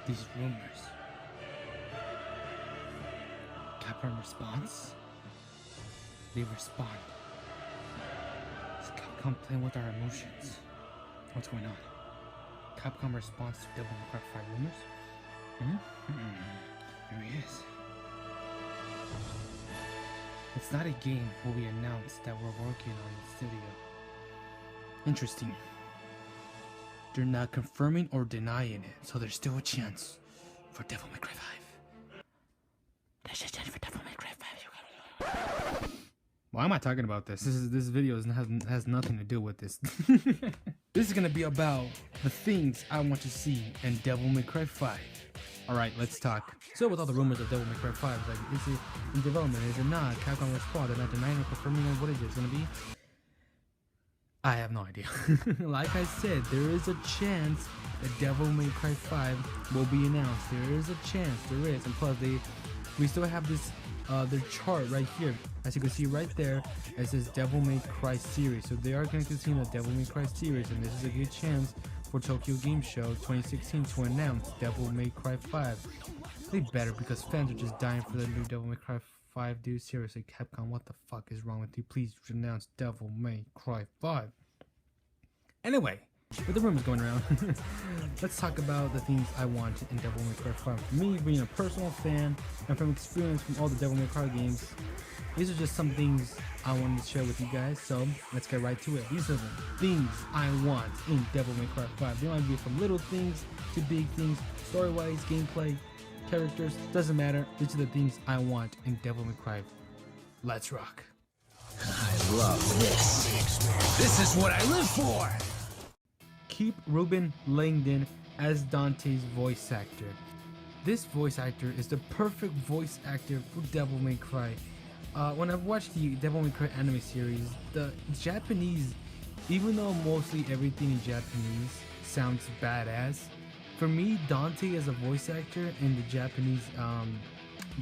these rumors. Capcom response? They respond. Is Capcom playing with our emotions? What's going on? Capcom response to Devil May Cry 5 rumors? Here he is. It's not a game where we announce that we're working on the studio. Interesting. They're not confirming or denying it, so there's still a chance for Devil May Cry 5. There's a chance for Devil May Cry 5. Why am I talking about this? This video has nothing to do with this. This is gonna be about the things I want to see in Devil May Cry 5. Alright, let's talk. So with all the rumors of Devil May Cry 5, like, is it in development, is it not? Capcom response, they're not denying or confirming what is it gonna be? I have no idea. Like I said, there is a chance that Devil May Cry 5 will be announced. There is a chance, there is. And plus, we still have this, their chart right here. As you can see right there, it says Devil May Cry series. So they are going to continue the Devil May Cry series, and this is a good chance for Tokyo Game Show 2016 to announce Devil May Cry 5. They better, because fans are just dying for the new Devil May Cry 5, dude. Seriously, Capcom, what the fuck is wrong with you? Please announce Devil May Cry 5. Anyway, with the rumors going around, let's talk about the things I want in Devil May Cry 5. For me, being a personal fan and from experience from all the Devil May Cry games, these are just some things I wanted to share with you guys, so let's get right to it. These are the things I want in Devil May Cry 5. They might be from little things to big things, story-wise, gameplay, characters, doesn't matter. These are the things I want in Devil May Cry. Let's rock. I love this. This is what I live for. Keep Ruben Langdon as Dante's voice actor. This voice actor is the perfect voice actor for Devil May Cry. When I've watched the Devil May Cry anime series, the Japanese, even though mostly everything in Japanese sounds badass, for me, Dante as a voice actor in the Japanese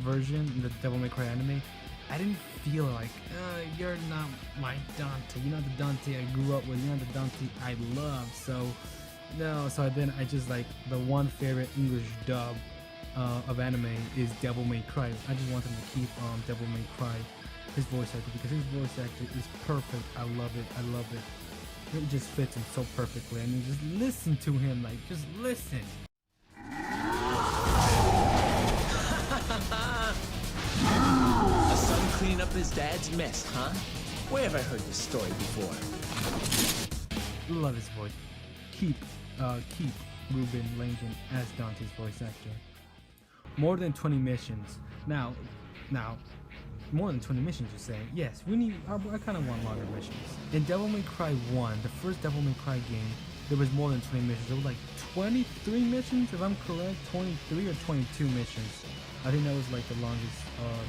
version, the Devil May Cry anime, I didn't feel like, you're not my Dante, you're not the Dante I grew up with, you're not the Dante I love, so no, so then I just like, the one favorite English dub of anime is Devil May Cry. I just want them to keep Devil May Cry, his voice actor, because his voice actor is perfect. I love it, I love it. It just fits him so perfectly. I mean, just listen to him, like, just listen. A son cleaning up his dad's mess, huh? Where have I heard this story before? Love his voice. Keep Ruben Langdon as Dante's voice actor. More than 20 missions. Now, more than 20 missions, you're saying? Yes, we need. I kind of want longer missions. In Devil May Cry 1, the first Devil May Cry game, there was more than 20 missions. There was like 23 missions, if I'm correct. 23 or 22 missions. I think that was like the longest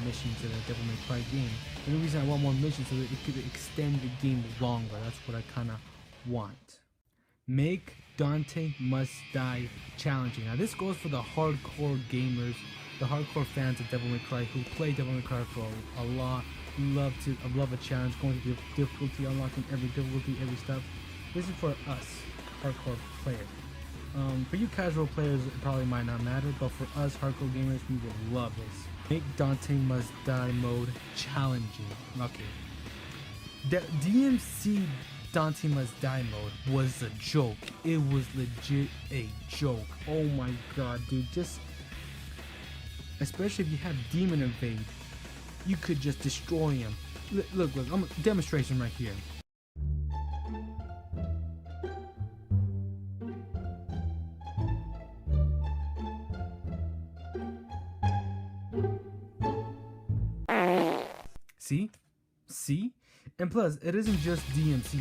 missions in a Devil May Cry game. And the reason I want more missions is so that it could extend the game longer. That's what I kind of want. Make Dante Must Die challenging. Now this goes for the hardcore gamers, the hardcore fans of Devil May Cry who play Devil May Cry for a lot, love a challenge, going to the difficulty, unlocking every difficulty, every step. This is for us, hardcore players. For you casual players, it probably might not matter, but for us hardcore gamers, we would love this. Make Dante Must Die mode challenging. Okay. The DMC Dante Must Die mode was a joke. It was legit a joke. Oh my god, dude. Just, especially if you have Demon Invade, you could just destroy him. Look, I'm a demonstration right here. See? And plus, it isn't just DMC.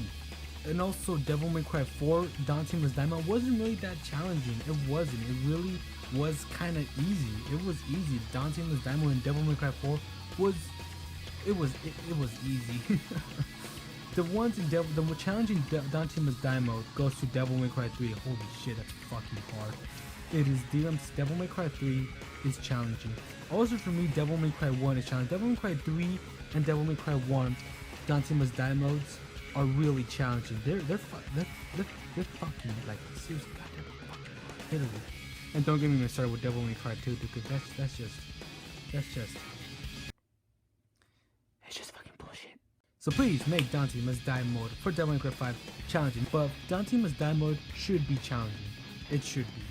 And also, Devil May Cry 4, Dante Must Die mode wasn't really that challenging. It wasn't. It really was kind of easy. It was easy. Dante Must Die mode in Devil May Cry 4 was easy. The ones in the more challenging Dante Must Die mode goes to Devil May Cry 3. Holy shit, that's fucking hard. It is Devil May Cry 3 is challenging. Also for me, Devil May Cry 1 is challenging. Devil May Cry 3 and Devil May Cry 1 Dante Must Die modes are really challenging. They're fucking like seriously, goddamn fucking literally. And don't get me started with Devil May Cry 2, because that's just it's just fucking bullshit. So please make Dante Must Die mode for Devil May Cry 5 challenging. But Dante Must Die mode should be challenging. It should be.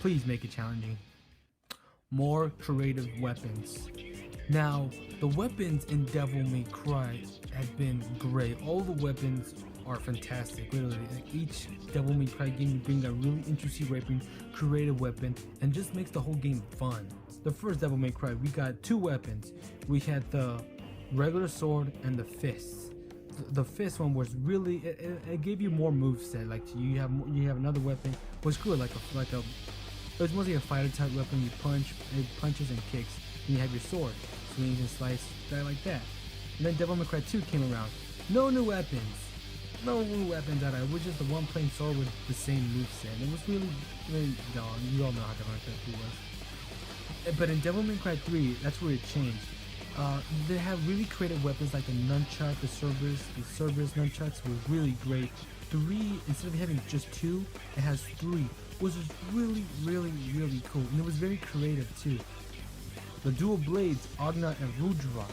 Please make it challenging. More creative weapons. Now, the weapons in Devil May Cry have been great. All the weapons are fantastic. Literally, each Devil May Cry game you bring a really interesting weapon, creative weapon, and just makes the whole game fun. The first Devil May Cry, we got two weapons. We had the regular sword and the fist. The fist one was really it gave you more moveset. Like you have another weapon was good, like a it was mostly a fighter type weapon. You punch, it punches and kicks. And you have your sword, swings and slice, like that. And then Devil May Cry 2 came around. No new weapons. No new weapons at all. It was just the one plain sword with the same moveset. It was really dumb. You all know how Devil May Cry 2 was. But in Devil May Cry 3, that's where it changed. They have really creative weapons like the nunchuck, the Cerberus nunchucks were really great. 3, instead of having just 2, it has 3, which is really cool. And it was very creative too. The dual blades, Agna and Rudra,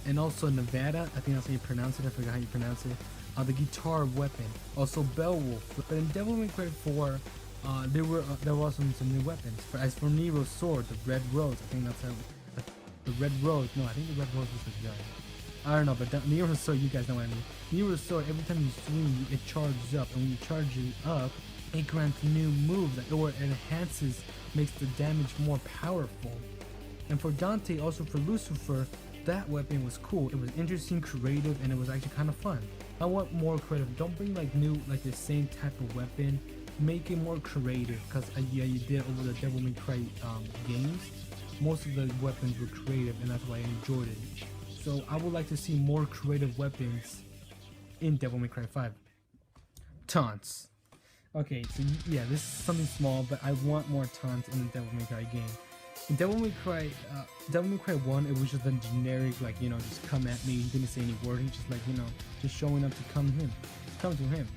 and also Nevada, I think that's how you pronounce it, I forgot how you pronounce it. The guitar weapon, also Beowulf. But in Devil May Cry 4, there were also some new weapons. As for Nero's sword, the Red Rose, I think that's how. The Red Rose, no, I think the Red Rose was the gun. I don't know, but Nero's sword, you guys know what I mean. Nero's sword, every time you swing, it charges up, and when you charge it up, it grants new moves, or it enhances, makes the damage more powerful. And for Dante, also for Lucifer, that weapon was cool. It was interesting, creative, and it was actually kind of fun. I want more creative. Don't bring like new, like the same type of weapon. Make it more creative, because yeah, you did over the Devil May Cry games. Most of the weapons were creative, and that's why I enjoyed it. So I would like to see more creative weapons in Devil May Cry 5. Taunts. Okay, so yeah, this is something small, but I want more taunts in the Devil May Cry game. In Devil May Cry 1, it was just a generic, like, just come at me. He didn't say any word. He just, like, just showing up to come to him.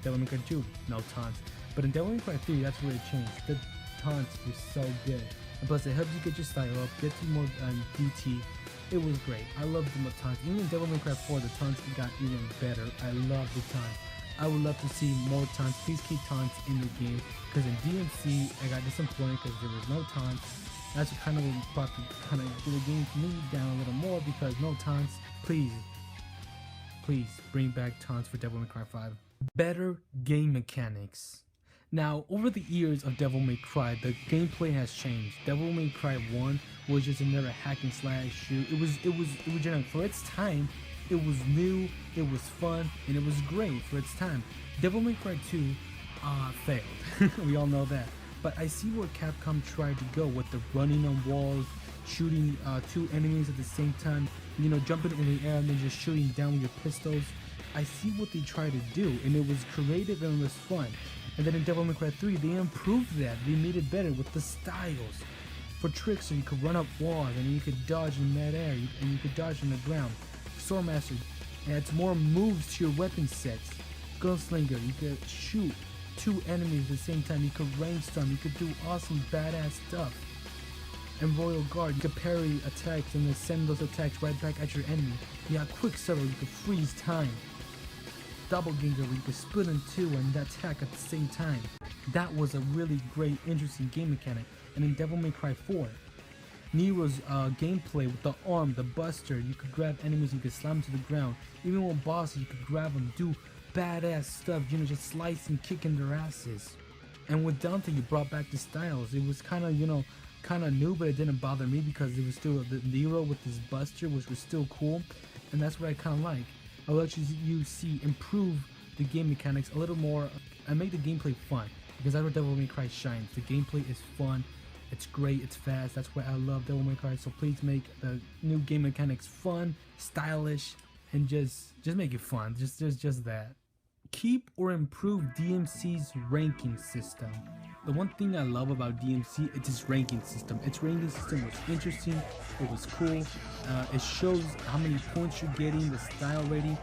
Devil May Cry 2, no taunts. But in Devil May Cry 3, that's where it changed. The taunts were so good. And plus, it helps you get your style up, get you more DT. It was great. I loved the taunts. Even in Devil May Cry 4, the taunts got even better. I love the taunts. I would love to see more taunts. Please keep taunts in the game. Because in DMC, I got disappointed because there was no taunts. That's what kind of brought the game to me down a little more, because no taunts. Please bring back taunts for Devil May Cry 5. Better game mechanics. Now, over the years of Devil May Cry, the gameplay has changed. Devil May Cry 1 was just another hack and slash shoot. It was generic. For its time, it was new, it was fun, and it was great for its time. Devil May Cry 2 failed. We all know that. But I see where Capcom tried to go with the running on walls, shooting 2 enemies at the same time, jumping in the air and then just shooting down with your pistols. I see what they tried to do, and it was creative and it was fun. And then in Devil May Cry 3, they improved that. They made it better with the styles. For tricks, so you could run up walls, and you could dodge in mid-air, and you could dodge on the ground. Swordmaster adds more moves to your weapon sets. Gunslinger, you could shoot 2 enemies at the same time. You could rainstorm, you could do awesome badass stuff. And Royal Guard, you could parry attacks and then send those attacks right back at your enemy. You got Quicksilver, you could freeze time. Doppelganger, where you could split in 2 and attack at the same time. That was a really great, interesting game mechanic. And in Devil May Cry 4, Nero's gameplay with the arm, the buster, you could grab enemies, you could slam them to the ground. Even with bosses, you could grab them, do badass stuff, just slicing, kicking their asses. And with Dante, you brought back the styles. It was kind of new, but it didn't bother me because it was still the Nero with his buster, which was still cool, and that's what I kind of like. I would like you see improve the game mechanics a little more and make the gameplay fun, because that's where Devil May Cry shines. The gameplay is fun, it's great, it's fast. That's why I love Devil May Cry. So please make the new game mechanics fun, stylish, and just make it fun. Just that. Keep or improve DMC's ranking system. The one thing I love about DMC is its ranking system. Its ranking system was interesting, it was cool, it shows how many points you're getting, the style rating.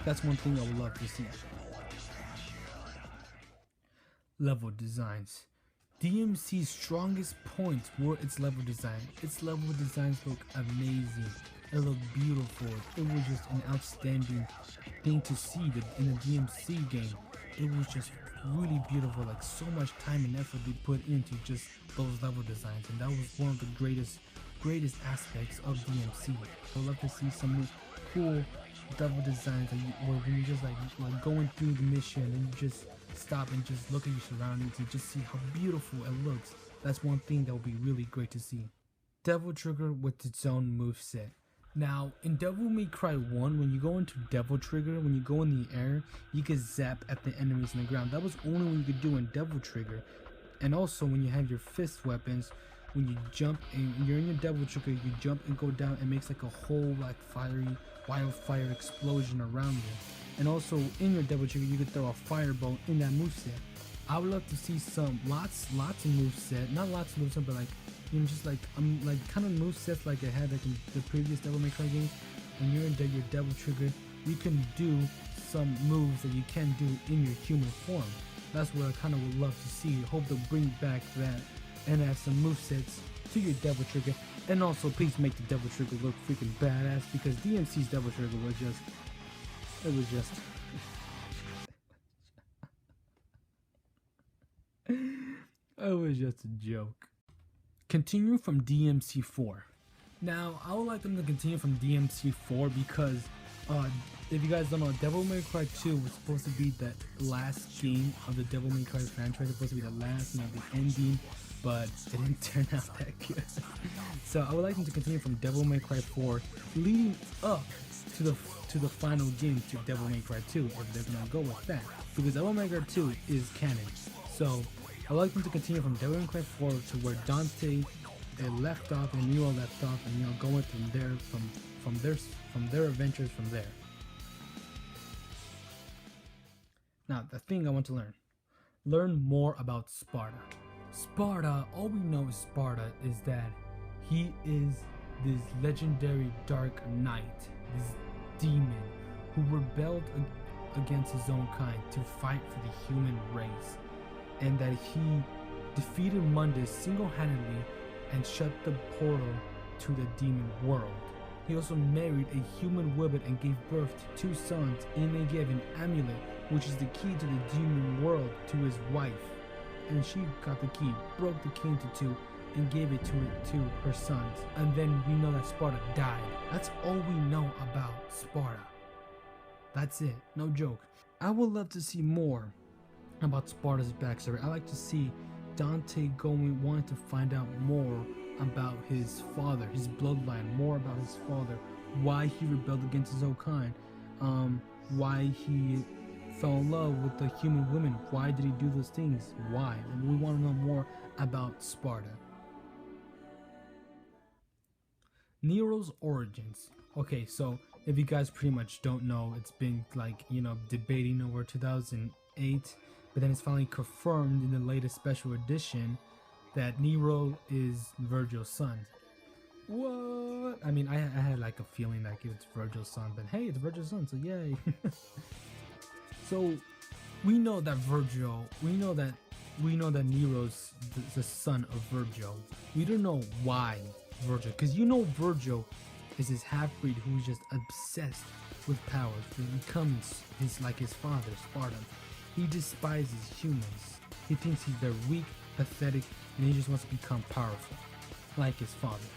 That's one thing I would love to see. Level designs. DMC's strongest points were its level design. Its level designs look amazing. It looked beautiful. It was just an outstanding thing to see in a DMC game. It was just really beautiful, like so much time and effort they put into just those level designs, and that was one of the greatest aspects of DMC. I'd love to see some cool level designs where you just like going through the mission and you just stop and just look at your surroundings and just see how beautiful it looks. That's one thing that would be really great to see. Devil Trigger with its own moveset. Now, in Devil May Cry 1, when you go into Devil Trigger, when you go in the air, you can zap at the enemies on the ground. That was only what you could do in Devil Trigger. And also, when you have your fist weapons, when you jump and you're in your Devil Trigger, you jump and go down, it makes like a whole like fiery wildfire explosion around you. And also, in your Devil Trigger, you could throw a fireball in that moveset. I would love to see some lots of moveset, not lots of moveset, but like, you know, just like kind of movesets like I had like in the previous Devil May Cry games. When you're in your Devil Trigger, you can do some moves that you can do in your human form. That's what I kind of would love to see. Hope they'll bring back that and add some movesets to your Devil Trigger. And also, please make the Devil Trigger look freaking badass, because DMC's Devil Trigger was just, it was just. It was just a joke. Continue from DMC 4. Now, I would like them to continue from DMC 4 because, if you guys don't know, Devil May Cry 2 was supposed to be the last game of the Devil May Cry franchise. It was supposed to be the last, you know, the ending, but it didn't turn out that good. So I would like them to continue from Devil May Cry 4, leading up to the final game, to Devil May Cry 2, if they're gonna go with that, because Devil May Cry 2 is canon. So I'd like them to continue from Devil May Cry 4 to where Dante left off and Nero left off, and, you know, going from there, from their adventures from there. Now, the thing I want to learn more about Sparta. Sparta, all we know is Sparta is that he is this legendary Dark Knight, this demon who rebelled against his own kind to fight for the human race, and that he defeated Mundus single-handedly and shut the portal to the demon world. He also married a human woman and gave birth to 2 sons, and they gave an amulet, which is the key to the demon world, to his wife. And she got the key, broke the key into 2, and gave it to her sons. And then we know that Sparta died. That's all we know about Sparta. That's it, no joke. I would love to see more about Sparta's backstory. I like to see Dante wanting to find out more about his father, his bloodline, more about his father, why he rebelled against his own kind, why he fell in love with the human woman, why did he do those things, why? And we want to know more about Sparta. Nero's origins. Okay, so if you guys pretty much don't know, it's been like, you know, debating over 2008, but then it's finally confirmed in the latest special edition that Nero is Virgil's son. What? I mean, I had like a feeling like it's Virgil's son, but hey, it's Virgil's son, so yay. So we know that Nero's the son of Virgil. We don't know why Virgil, because you know Virgil is his half-breed who's just obsessed with powers. He becomes like his father, Sparta. He despises humans. He thinks they're weak, pathetic, and he just wants to become powerful, like his father.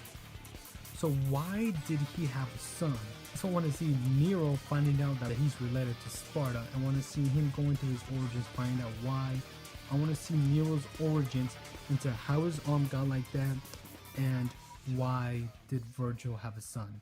So why did he have a son? So I want to see Nero finding out that he's related to Sparta. I want to see him going through his origins, find out why. I want to see Nero's origins into how his arm got like that, and why did Virgil have a son.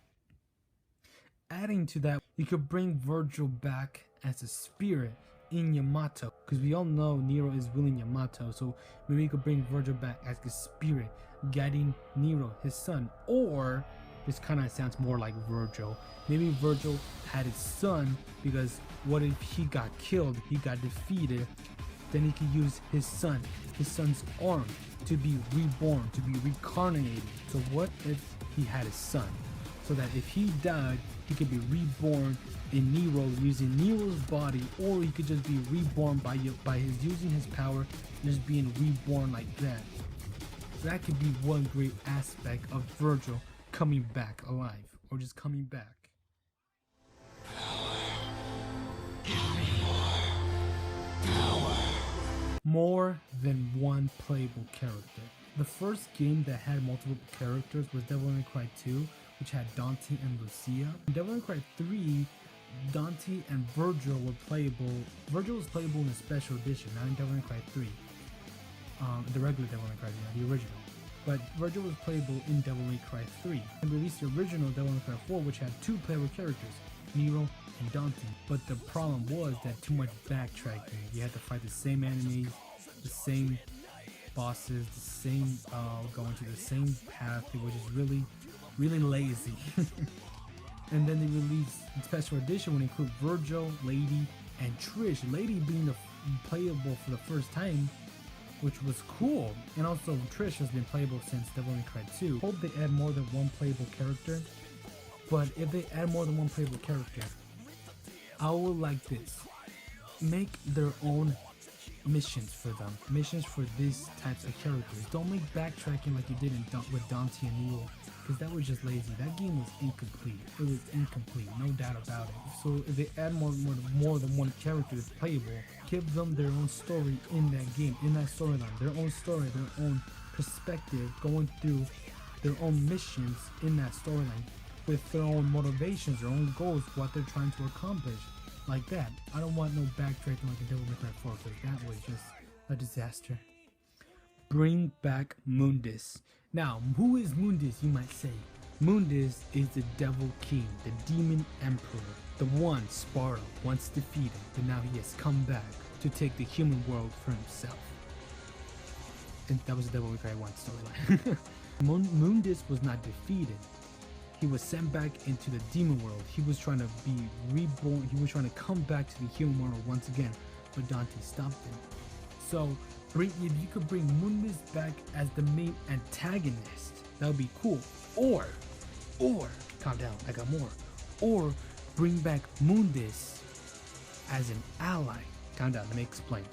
Adding to that, you could bring Virgil back as a spirit in Yamato, because we all know Nero is willing Yamato, so maybe you could bring Virgil back as a spirit guiding Nero, his son. Or this kind of sounds more like Virgil. Maybe Virgil had his son because what if he got killed, he got defeated, then he could use his son's arm to be reborn, to be reincarnated. So what if he had his son? so that if he died, he could be reborn in Nero using Nero's body, or he could just be reborn by his using his power, just being reborn like that. That could be one great aspect of Virgil coming back alive, or just coming back. More than one playable character. The first game that had multiple characters was Devil May Cry 2, which had Dante and Lucia. In Devil May Cry 3, Dante and Virgil were playable. Virgil was playable in a special edition, not in Devil May Cry 3. The regular Devil May Cry, the original. But Virgil was playable in Devil May Cry 3. And released the original Devil May Cry 4, which had two playable characters, Nero and Dante. But the problem was that too much backtracking. You had to fight the same enemies, the same bosses, the same going to the same path. It was just really lazy. And then they released the special edition would include Virgil, Lady, and Trish. Lady being the playable for the first time, which was cool. And also Trish has been playable since Devil May Cry 2. Hope they add more than one playable character. But if they add more than one playable character, I would like this. Make their own missions for them. Missions for these types of characters. Don't make backtracking like you did with Dante and Nero, because that was just lazy. That game was incomplete. It was incomplete, no doubt about it. So if they add more than one character that's playable, give them their own story in that game, in that storyline. Their own story, their own perspective, going through their own missions in that storyline, with their own motivations, their own goals, what they're trying to accomplish. Like that. I don't want no backtracking like a Devil May Cry 4, because that was just a disaster. Bring back Mundus. Now, who is Mundus, you might say? Mundus is the Devil King, the Demon Emperor, the one Sparta once defeated, but now he has come back to take the human world for himself. And that was the Devil May Cry 1 storyline. Mundus was not defeated. He was sent back into the demon world. He was trying to be reborn. He was trying to come back to the human world once again, but Dante stopped him. So, if you could bring Mundus back as the main antagonist, that would be cool. Or, calm down, I got more. Or, bring back Mundus as an ally. Calm down, let me explain.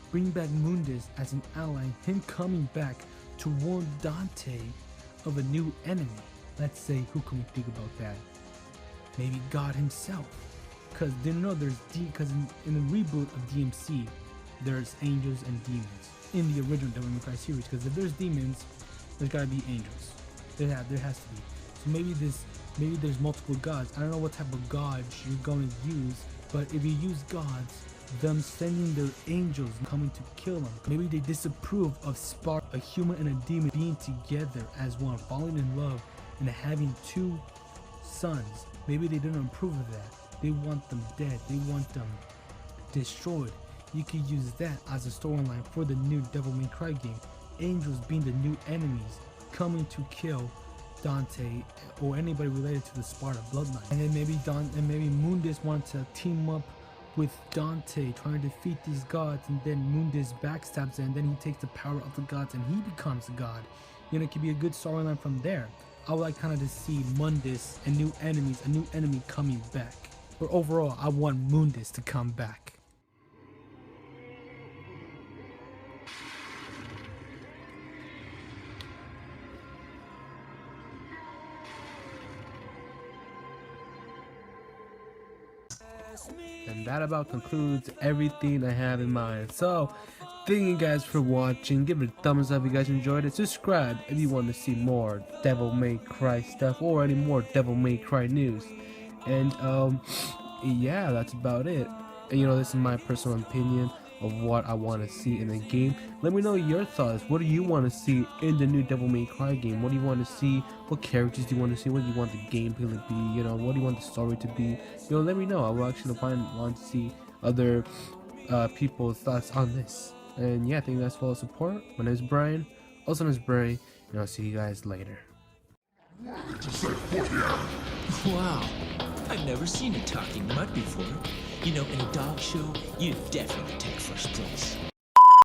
Bring back Mundus as an ally, him coming back to warn Dante of a new enemy. Let's say, who can we think about that? Maybe God himself. Because in the reboot of DMC, there's angels and demons in the original Devil May Cry series. Because if there's demons, there's gotta be angels. There has to be. So maybe there's multiple gods. I don't know what type of gods you're going to use, but if you use gods, them sending their angels coming to kill them. Maybe they disapprove of Sparta, a human and a demon being together as one, falling in love, and having two sons. Maybe they didn't approve of that. They want them dead. They want them destroyed. You could use that as a storyline for the new Devil May Cry game. Angels being the new enemies coming to kill Dante or anybody related to the Sparta bloodline. And then maybe Mundus wants to team up with Dante trying to defeat these gods, and then Mundus backstabs it, and then he takes the power of the gods and he becomes a god. You know, it could be a good storyline from there. I would like kind of to see Mundus and new enemies, a new enemy coming back. But overall, I want Mundus to come back. And that about concludes everything I have in mind. So, thank you guys for watching. Give it a thumbs up if you guys enjoyed it. Subscribe if you want to see more Devil May Cry stuff or any more Devil May Cry news. And yeah, that's about it. And you know, this is my personal opinion of what I want to see in the game. Let me know your thoughts. What do you want to see in the new Devil May Cry game? What do you want to see? What characters do you want to see? What do you want the gameplay to be? You know, what do you want the story to be? You know, let me know. I will actually want to see other people's thoughts on this. And yeah, thank you guys for all the support. My name is Brian, also known as Bray, and I'll see you guys later. Wow, I've never seen a talking mud before. You know, in a dog show, you definitely take first place.